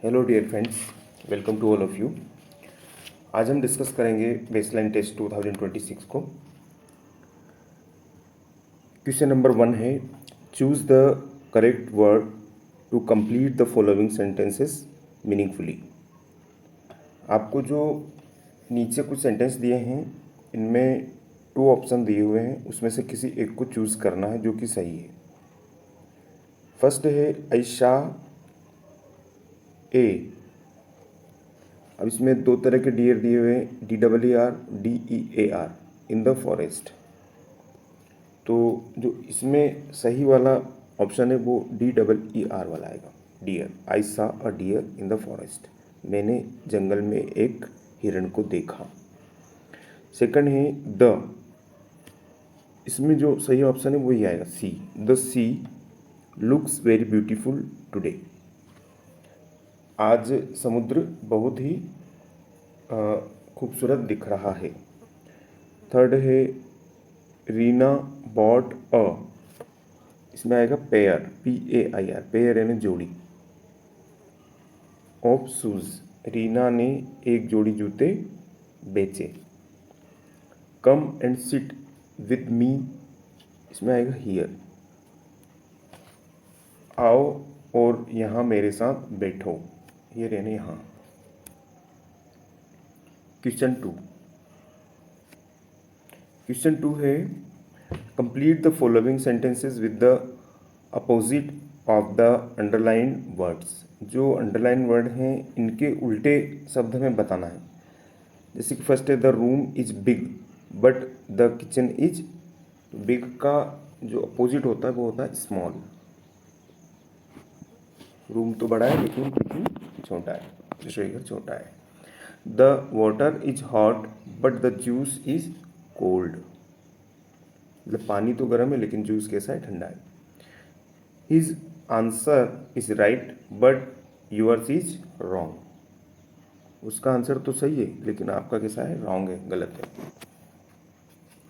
Hello dear friends, welcome to all of you. आज हम discuss करेंगे बेसलाइन टेस्ट 2026 को। क्वेश्चन नंबर 1 है, choose the correct word to complete the following sentences meaningfully. आपको जो नीचे कुछ सेंटेंस दिए हैं, इनमें 2 ऑप्शन दिए हुए हैं, उसमें से किसी एक को चूज़ करना है जो कि सही है। फर्स्ट है आई शाह ए। अब इसमें 2 तरह के डियर दिए हुए हैं, DEER, DEAR, in the forest. तो जो इसमें सही वाला ऑप्शन है वो DEER वाला आएगा। डियर, आई सा अ डियर इन द फॉरेस्ट, मैंने जंगल में एक हिरण को देखा। सेकंड है द, इसमें जो सही ऑप्शन है वही आएगा sea. The sea looks very beautiful today, आज समुद्र बहुत ही खूबसूरत दिख रहा है। थर्ड है रीना बॉट अ, इसमें आएगा पेयर, PAIR, पेयर यानी जोड़ी। ऑफ शूज, रीना ने एक जोड़ी जूते बेचे। Come and sit with me, इसमें आएगा हियर, आओ और यहाँ मेरे साथ बैठो, हियर यानी यहाँ। क्वेश्चन 2, क्वेश्चन 2 है, complete the following sentences with the opposite of the underline words. जो अंडरलाइन वर्ड हैं इनके उल्टे शब्द हमें बताना है। जैसे कि फर्स्ट है the room is big but the kitchen is, big का जो अपोजिट होता है वो होता है स्मॉल। रूम तो बड़ा है लेकिन किचन छोटा है, रसोई घर छोटा है। The water is hot but the juice is cold, मतलब पानी तो गर्म है लेकिन जूस कैसा है, ठंडा है। His answer is right but yours is wrong, उसका आंसर तो सही है लेकिन आपका कैसा है, रॉन्ग है, गलत है।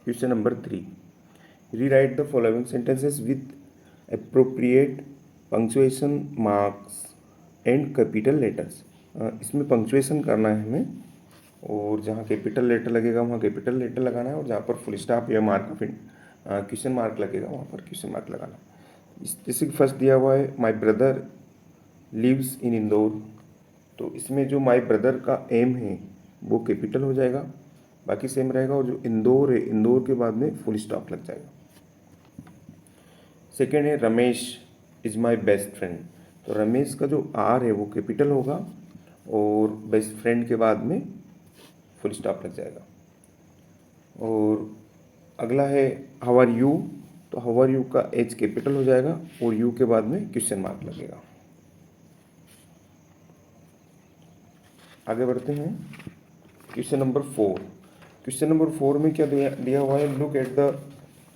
Question number 3, rewrite the following sentences with appropriate punctuation marks and capital letters. इसमें पंक्चुएशन करना है हमें, और जहाँ कैपिटल लेटर लगेगा वहाँ कैपिटल लेटर लगाना है, और जहाँ पर फुल स्टॉप या मार्क ऑफ क्वेश्चन मार्क लगेगा वहाँ पर क्वेश्चन मार्क लगाना है। जैसे कि फर्स्ट दिया हुआ है my brother lives in Indore, तो इसमें जो माई ब्रदर का एम है वो कैपिटल हो जाएगा, बाकी सेम रहेगा, और जो इंदौर है इंदौर के बाद में फुल स्टॉप लग जाएगा। सेकेंड है Ramesh is my best friend, तो रमेश का जो आर है वो कैपिटल होगा और बेस्ट फ्रेंड के बाद में फुल स्टॉप लग जाएगा। और अगला है हाउ आर यू, तो हाउ आर यू का एच कैपिटल हो जाएगा और यू के बाद में क्वेश्चन मार्क लगेगा। आगे बढ़ते हैं, क्वेश्चन नंबर 4। क्वेश्चन नंबर 4 में क्या दिया हुआ है, look at the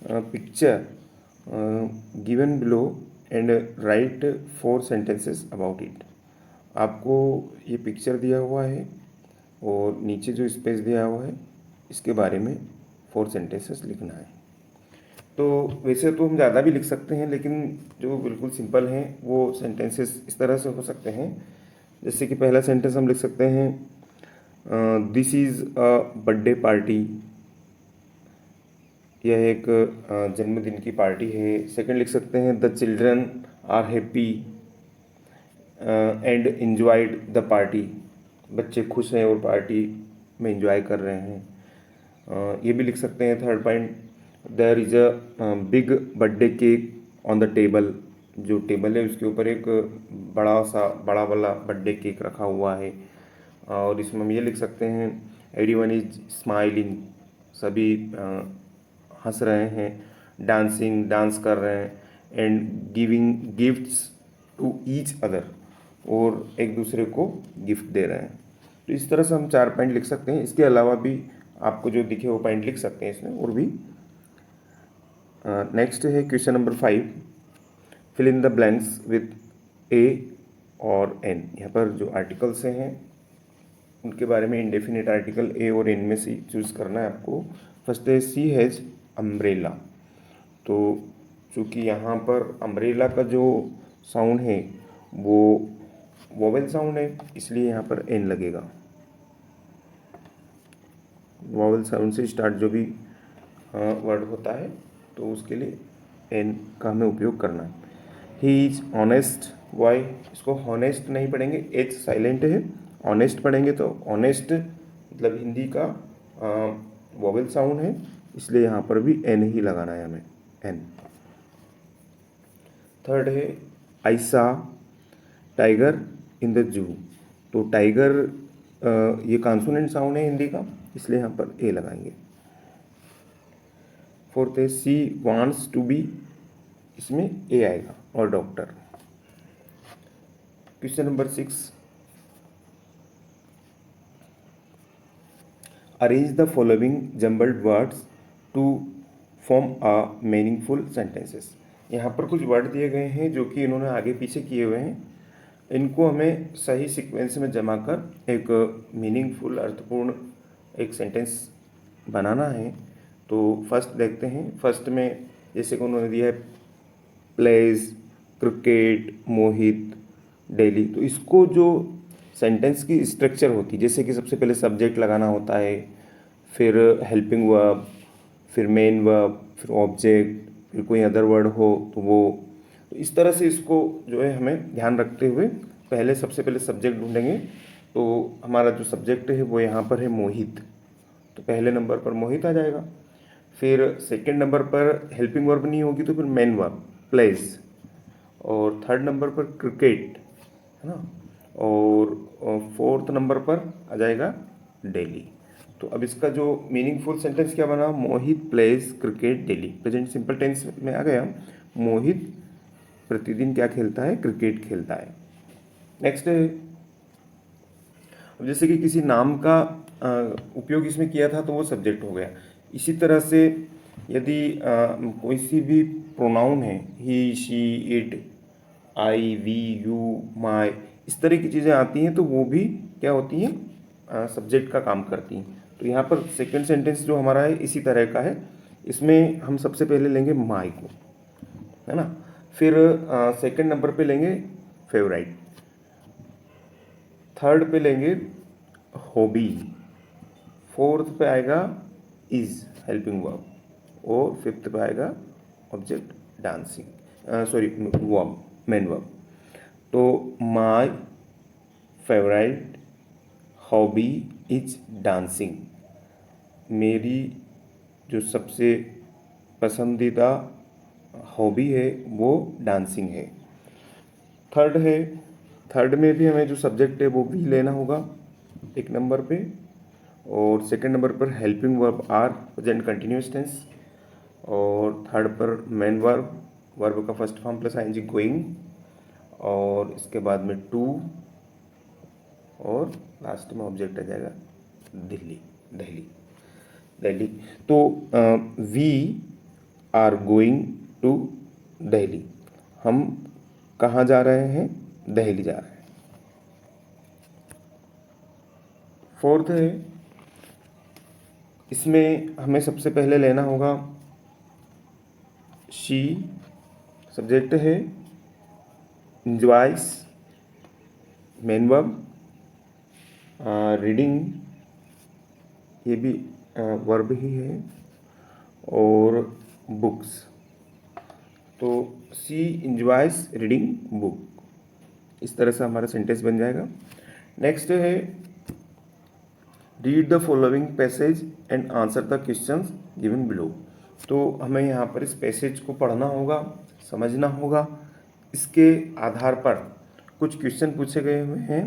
picture given below and right 4 sentences about it. आपको ये पिक्चर दिया हुआ है और नीचे जो स्पेस दिया हुआ है इसके बारे में 4 सेंटेंसेस लिखना है। तो वैसे तो हम ज़्यादा भी लिख सकते हैं, लेकिन जो बिल्कुल सिंपल हैं वो सेंटेंसेस इस तरह से हो सकते हैं। जैसे कि पहला सेंटेंस हम लिख सकते हैं, this is a birthday party, यह एक जन्मदिन की पार्टी है। सेकंड लिख सकते हैं, the children are happy and enjoyed the party, बच्चे खुश हैं और पार्टी में एंजॉय कर रहे हैं। ये भी लिख सकते हैं third point, there is a big birthday cake on the table, जो टेबल है उसके ऊपर एक बड़ा वाला बर्थडे केक रखा हुआ है। और इसमें हम ये लिख सकते हैं, एवरीवन इज स्माइलिंग, सभी हंस रहे हैं, डांसिंग, डांस कर रहे हैं, and giving gifts to each other, और एक दूसरे को गिफ्ट दे रहे हैं। तो इस तरह से हम 4 पॉइंट लिख सकते हैं। इसके अलावा भी आपको जो दिखे वो पॉइंट लिख सकते हैं इसमें और भी। नेक्स्ट है question number 5, fill in the blanks with a और एन। यहाँ पर जो आर्टिकल्स हैं उनके बारे में इंडेफिनिट आर्टिकल ए और एन में से चूज़ करना है आपको। फर्स्ट है सी हैज़ अम्ब्रेला, तो चूँकि यहाँ पर अम्ब्रेला का जो साउंड है वो वोवेल साउंड है इसलिए यहाँ पर एन लगेगा। वोवेल साउंड से स्टार्ट जो भी वर्ड होता है तो उसके लिए एन का हमें उपयोग करना है। ही इज ऑनेस्ट, वाई, इसको हॉनेस्ट नहीं पढ़ेंगे, एच साइलेंट है, ऑनेस्ट पढ़ेंगे तो ऑनेस्ट मतलब हिंदी का वोवेल साउंड है इसलिए यहाँ पर भी एन ही लगाना है हमें, एन। थर्ड है आई सा टाइगर इन द जू, तो टाइगर ये कॉन्सोनेंट साउंड है हिंदी का इसलिए यहाँ पर ए लगाएंगे। फोर्थ है सी वांट्स टू बी, इसमें ए आएगा और doctor. Question number 6, arrange the following jumbled words to form a meaningful sentences. यहाँ पर कुछ वर्ड दिए गए हैं जो कि इन्होंने आगे पीछे किए हुए हैं, इनको हमें सही सीक्वेंस में जमा कर एक मीनिंगफुल अर्थपूर्ण एक सेंटेंस बनाना है। तो फर्स्ट देखते हैं, फर्स्ट में जैसे कि उन्होंने दिया है प्लेज, क्रिकेट, मोहित, डेली, तो इसको जो सेंटेंस की स्ट्रक्चर होती है जैसे कि सबसे पहले सब्जेक्ट लगाना होता है, फिर हेल्पिंग वर्ब, फिर मेन वर्ब, फिर ऑब्जेक्ट, फिर कोई अदर वर्ड हो तो वो, तो इस तरह से इसको जो है हमें ध्यान रखते हुए पहले सबसे पहले सब्जेक्ट ढूंढेंगे। तो हमारा जो सब्जेक्ट है वो यहाँ पर है मोहित, तो पहले नंबर पर मोहित आ जाएगा। फिर सेकंड नंबर पर हेल्पिंग वर्ब नहीं होगी तो फिर मेन वर्ब प्लेस, और थर्ड नंबर पर क्रिकेट है ना, और फोर्थ नंबर पर आ जाएगा डेली। तो अब इसका जो मीनिंगफुल सेंटेंस क्या बना, Mohit plays cricket daily, present simple tense में आ गया। मोहित प्रतिदिन क्या खेलता है, क्रिकेट खेलता है। नेक्स्ट है, अब जैसे कि किसी नाम का उपयोग इसमें किया था तो वो सब्जेक्ट हो गया। इसी तरह से यदि कोई सी भी प्रोनाउन है, he, she, it, I, we, you, my, इस तरह की चीज़ें आती हैं तो वो भी क्या होती हैं, सब्जेक्ट का काम करती हैं। तो यहाँ पर सेकंड सेंटेंस जो हमारा है इसी तरह का है, इसमें हम सबसे पहले लेंगे माई को, है ना, फिर सेकंड नंबर पे लेंगे फेवराइट, थर्ड पे लेंगे हॉबी, फोर्थ पे आएगा इज हेल्पिंग वर्ब, और फिफ्थ पे आएगा object dancing, sorry verb, main verb. तो my favourite hobby is dancing, मेरी जो सबसे पसंदीदा हॉबी है वो डांसिंग है। थर्ड है, थर्ड में भी हमें जो सब्जेक्ट है वो भी लेना होगा एक नंबर पे, और सेकंड नंबर पर helping verb are present continuous tense, और थर्ड पर मेन वर्ब, वर्ब का first form plus ING going, और इसके बाद में टू, और लास्ट में ऑब्जेक्ट आ जाएगा दिल्ली, दिल्ली, दिल्ली। तो we are going to Delhi, हम कहाँ जा रहे हैं, दिल्ली जा रहे हैं। फोर्थ है, इसमें हमें सबसे पहले लेना होगा शी, सब्जेक्ट है, इंजॉयस मेन वर्ब, रीडिंग ये भी वर्ब ही है, और बुक्स, तो सी इंजॉयस रीडिंग बुक, इस तरह से हमारा सेंटेंस बन जाएगा। नेक्स्ट है read the following passage and answer the questions given below, तो हमें यहाँ पर इस पैसेज को पढ़ना होगा, समझना होगा, इसके आधार पर कुछ क्वेश्चन पूछे गए हुए हैं,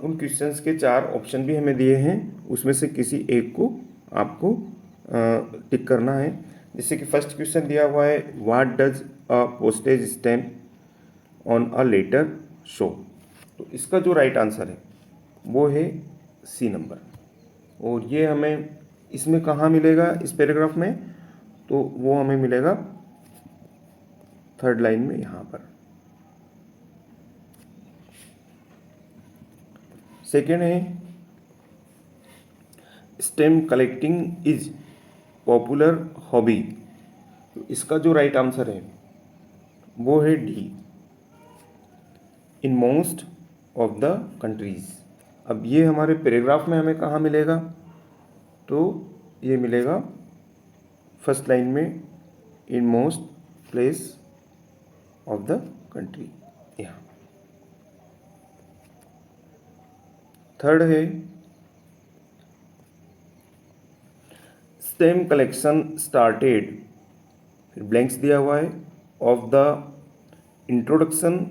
उन क्वेश्चंस के 4 ऑप्शन भी हमें दिए हैं, उसमें से किसी एक को आपको टिक करना है। जैसे कि फर्स्ट क्वेश्चन दिया हुआ है, what does a postage stamp on a letter show, तो इसका जो राइट आंसर है वो है सी नंबर, और ये हमें इसमें कहाँ मिलेगा इस पैराग्राफ में, तो वो हमें मिलेगा थर्ड लाइन में यहाँ पर। सेकेंड है stamp collecting is popular hobby, तो इसका जो राइट आंसर है वो है D, in most of the countries. अब ये हमारे पैराग्राफ में हमें कहाँ मिलेगा, तो ये मिलेगा फर्स्ट लाइन में, in most place of the country. यहाँ थर्ड है स्टैम्प कलेक्शन स्टार्टेड, फिर ब्लैंक्स दिया हुआ है, of the introduction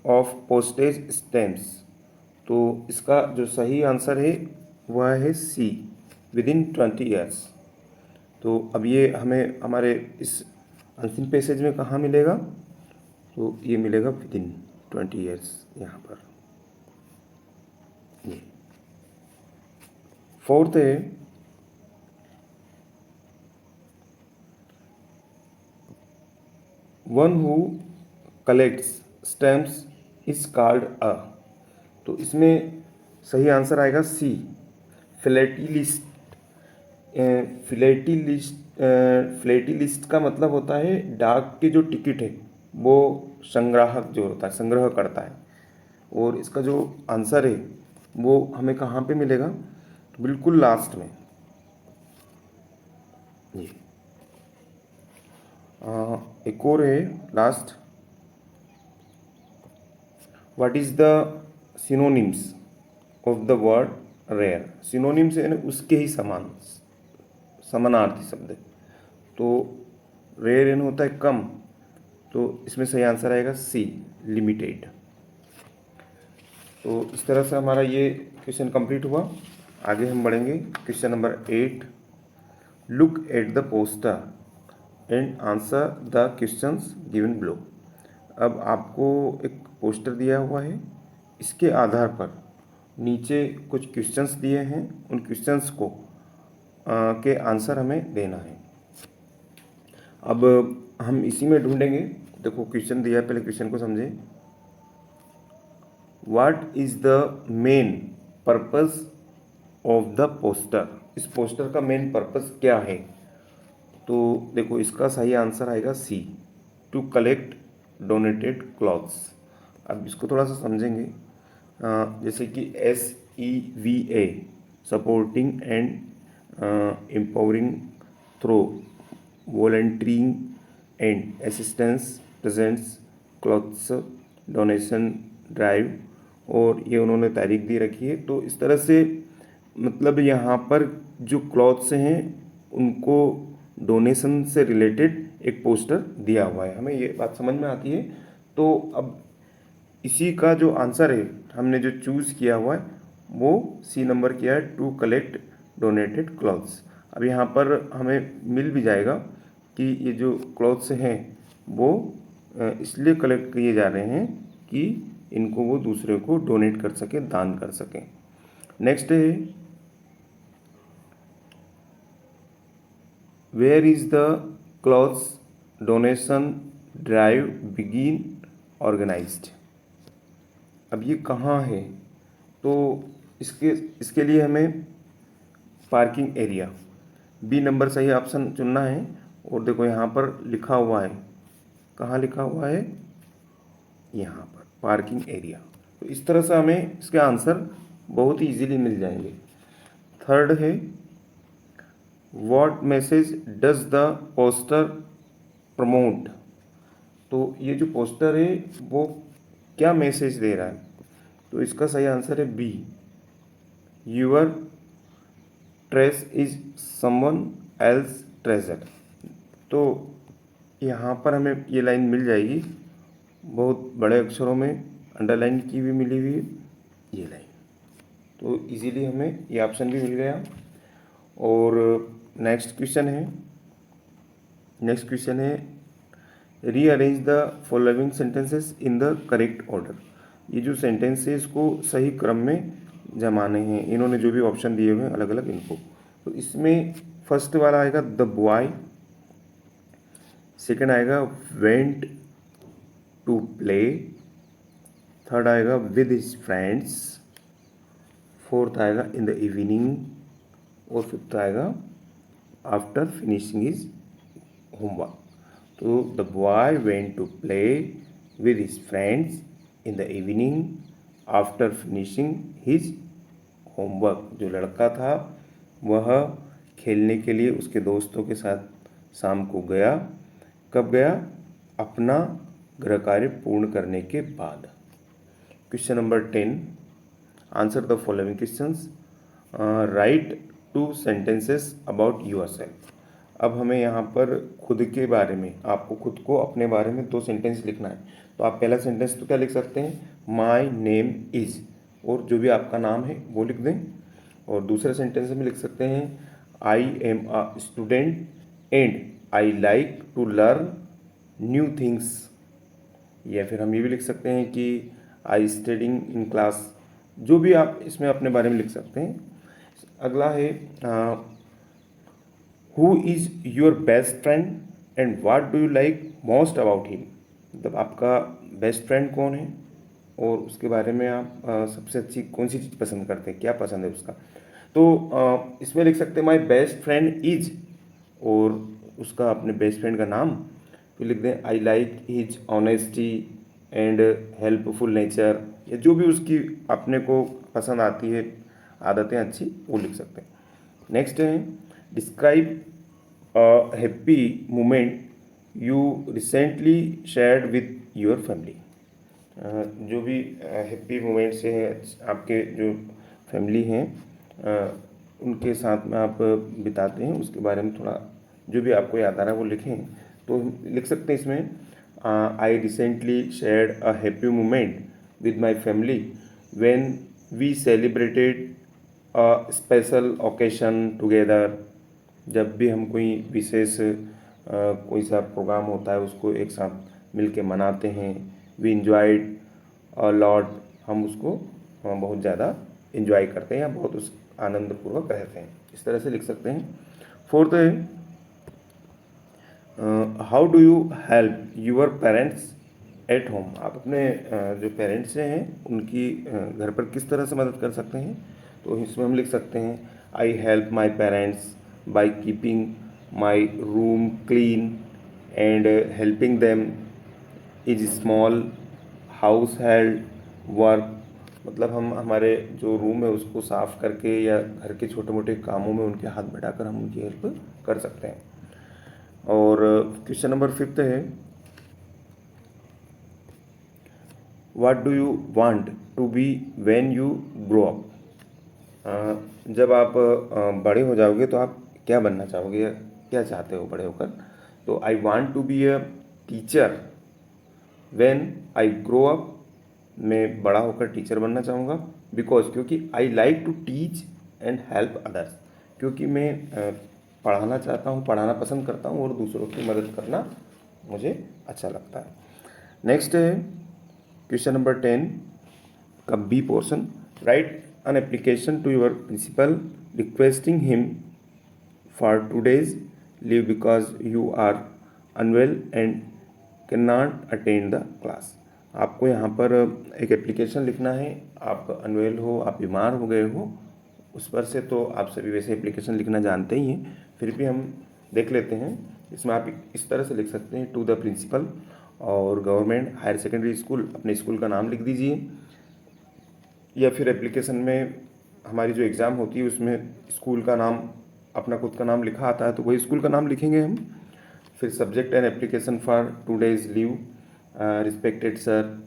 of postage stamps. तो इसका जो सही आंसर है वह है सी, विद इन 20 ईयर्स। तो अब ये हमें हमारे इस अंतिम पैसेज में कहाँ मिलेगा, तो ये मिलेगा विद इन 20 ईयर्स यहाँ पर। ये फोर्थ है one who collects stamps is called a. तो इसमें सही आंसर आएगा सी, फिलेटिलिस्ट। फिलेटिलिस्ट का मतलब होता है डाक के जो टिकट है वो संग्राहक जो होता है संग्रह करता है। और इसका जो आंसर है वो हमें कहाँ पे मिलेगा, तो बिल्कुल लास्ट में। ये एक और है last, what is the synonyms of the word rare. Synonyms है ना उसके ही समान समानार्थी शब्द। तो रेयर इन होता है कम, तो इसमें सही आंसर आएगा सी, लिमिटेड। तो इस तरह से हमारा ये क्वेश्चन कंप्लीट हुआ। आगे हम बढ़ेंगे question number 8। Look at the poster and answer the questions given below. अब आपको एक पोस्टर दिया हुआ है, इसके आधार पर नीचे कुछ क्वेश्चंस दिए हैं, उन क्वेश्चंस को के आंसर हमें देना है। अब हम इसी में ढूंढेंगे। देखो क्वेश्चन दिया है, पहले क्वेश्चन को समझें। What is the main purpose of the poster. इस पोस्टर का मेन पर्पस क्या है, तो देखो इसका सही आंसर आएगा सी, टू कलेक्ट डोनेटेड क्लॉथ्स। अब इसको थोड़ा सा समझेंगे। जैसे कि SEVA, supporting and empowering through volunteering and assistance presents clothes donation drive, और ये उन्होंने तारीख दी रखी है। तो इस तरह से मतलब यहाँ पर जो क्लॉथ्स हैं उनको डोनेशन से रिलेटेड एक पोस्टर दिया हुआ है, हमें ये बात समझ में आती है। तो अब इसी का जो आंसर है हमने जो चूज़ किया हुआ है वो सी नंबर किया है, टू कलेक्ट डोनेटेड क्लॉथ्स। अब यहाँ पर हमें मिल भी जाएगा कि ये जो क्लॉथ्स हैं वो इसलिए कलेक्ट किए जा रहे हैं कि इनको वो दूसरे को डोनेट कर सकें, दान कर सकें। नेक्स्ट है where is the clothes donation drive begin organized. अब ये कहाँ है, तो इसके लिए हमें पार्किंग एरिया, बी नंबर सही ऑप्शन चुनना है। और देखो यहाँ पर लिखा हुआ है, कहाँ लिखा हुआ है, यहाँ पर पार्किंग एरिया। तो इस तरह से हमें इसके आंसर बहुत ही इजीली मिल जाएंगे। थर्ड है what message does the poster promote. तो ये जो पोस्टर है वो क्या मैसेज दे रहा है, तो इसका सही आंसर है B, your trash is someone else treasure. तो यहाँ पर हमें ये लाइन मिल जाएगी, बहुत बड़े अक्षरों में अंडरलाइन की हुई मिली हुई ये लाइन। तो इजीली हमें ये ऑप्शन भी मिल गया। और नेक्स्ट क्वेश्चन है rearrange the following sentences in the correct order. ये जो सेंटेंस है इसको सही क्रम में जमाने हैं, इन्होंने जो भी ऑप्शन दिए हुए हैं अलग अलग इनको। तो इसमें फर्स्ट वाला आएगा द बॉय, सेकंड आएगा वेंट टू प्ले, थर्ड आएगा विद हिज फ्रेंड्स, फोर्थ आएगा इन द इवनिंग, और फिफ्थ आएगा आफ्टर फिनिशिंग हिज होमवर्क। तो the boy went to play with his friends in the evening, after finishing his homework. जो लड़का था वह खेलने के लिए उसके दोस्तों के साथ शाम को गया। कब गया? अपना गृह कार्य पूर्ण करने के बाद। Question number 10, answer the following questions. Right 2 sentences about your self. अब हमें यहाँ पर खुद के बारे में, आपको खुद को अपने बारे में 2 सेंटेंस लिखना है। तो आप पहला सेंटेंस तो क्या लिख सकते हैं? माई नेम इज़, और जो भी आपका नाम है वो लिख दें। और दूसरे सेंटेंस में लिख सकते हैं I am a student and I like to learn new things. या फिर हम ये भी लिख सकते हैं कि आई स्टडिंग इन क्लास। जो भी आप इसमें अपने बारे में लिख सकते हैं। अगला है who is your best friend and what do you like most about him. मतलब आपका बेस्ट फ्रेंड कौन है और उसके बारे में आप सबसे अच्छी कौन सी चीज़ पसंद करते हैं, क्या पसंद है उसका। तो इसमें लिख सकते हैं माई बेस्ट फ्रेंड इज, और उसका अपने बेस्ट फ्रेंड का नाम। फिर लिख दें I like his honesty and helpful nature, या जो भी उसकी अपने को पसंद आती है आदतें अच्छी, वो लिख सकते हैं। नेक्स्ट है describe a happy moment you recently shared with your family. जो भी हैप्पी मोमेंट्स हैं आपके जो फैमिली हैं उनके साथ में आप बिताते हैं, उसके बारे में थोड़ा जो भी आपको याद आ रहा है वो लिखें। तो लिख सकते हैं इसमें I recently shared a happy moment with my family when we celebrated a special occasion together. जब भी हम कोई विशेष कोई सा प्रोग्राम होता है उसको एक साथ मिल के मनाते हैं। वी इंजॉयड अ लॉट, हम उसको बहुत ज़्यादा इंजॉय करते हैं या बहुत उस आनंदपूर्वक रहते हैं। इस तरह से लिख सकते हैं। फोर्थ है how do you help your parents at home. आप अपने जो पेरेंट्स हैं उनकी घर पर किस तरह से मदद कर सकते हैं। तो इसमें हम लिख सकते हैं I help my parents by keeping my room clean and helping them is small house held work. मतलब हम हमारे जो रूम है उसको साफ करके या घर के छोटे मोटे कामों में उनके हाथ बढ़ाकर हम उनकी हेल्प कर सकते हैं। और क्वेश्चन नंबर 5 है what do you want to be when you grow up. जब आप बड़े हो जाओगे तो आप क्या बनना चाहोगे या क्या चाहते हो बड़े होकर। तो I want to be a teacher when I grow up. मैं बड़ा होकर टीचर बनना चाहूँगा बिकॉज क्योंकि I like to teach and help others. क्योंकि मैं पढ़ाना चाहता हूँ, पढ़ाना पसंद करता हूँ और दूसरों की मदद करना मुझे अच्छा लगता है। नेक्स्ट है क्वेश्चन नंबर 10 का B portion. Write an application to your principal requesting him for today's leave because you are unwell and can not attend the class. आपको यहाँ पर एक एप्लीकेशन लिखना है। आप अनवेल हो, आप बीमार हो गए हो, उस पर से तो आप सभी वैसे एप्लीकेशन लिखना जानते ही हैं, फिर भी हम देख लेते हैं। इसमें आप इस तरह से लिख सकते हैं टू द प्रिंसिपल और गवर्नमेंट हायर सेकेंडरी स्कूल, अपने स्कूल का नाम लिख दीजिए। या फिर एप्लीकेशन में हमारी जो एग्ज़ाम होती है उसमें स्कूल का नाम, अपना खुद का नाम लिखा आता है तो वही स्कूल का नाम लिखेंगे हम। फिर subject and application for two days leave respected sir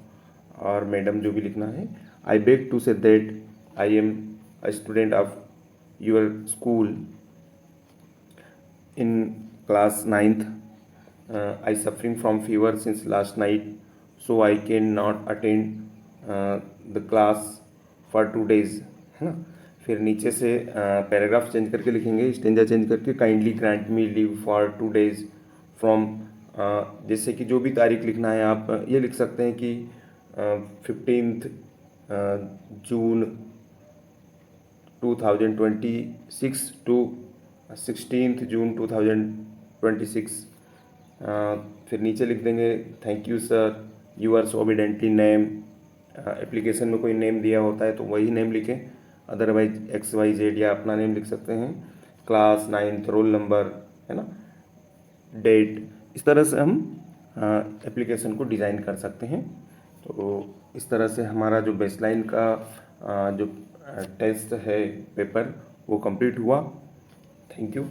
और मैडम जो भी लिखना है। I beg to say that I am a student of your school in class 9th. I suffering from fever since last night, so I cannot attend the class for 2 days, है ना। फिर नीचे से paragraph change करके लिखेंगे, stanza change करके kindly grant me leave for 2 days from. जैसे कि जो भी तारीख लिखना है आप ये लिख सकते हैं कि 15th जून 2026 टू 16th जून 2026। फिर नीचे लिख देंगे thank you sir you are so obediently name. Application में कोई नेम दिया होता है तो वही नेम लिखें, अदरवाइज XYZ या अपना नेम लिख सकते हैं। क्लास 9th रोल नंबर, है ना, डेट। इस तरह से हम एप्लीकेशन को डिज़ाइन कर सकते हैं। तो इस तरह से हमारा जो बेसलाइन का जो टेस्ट है पेपर वो कंप्लीट हुआ। Thank you.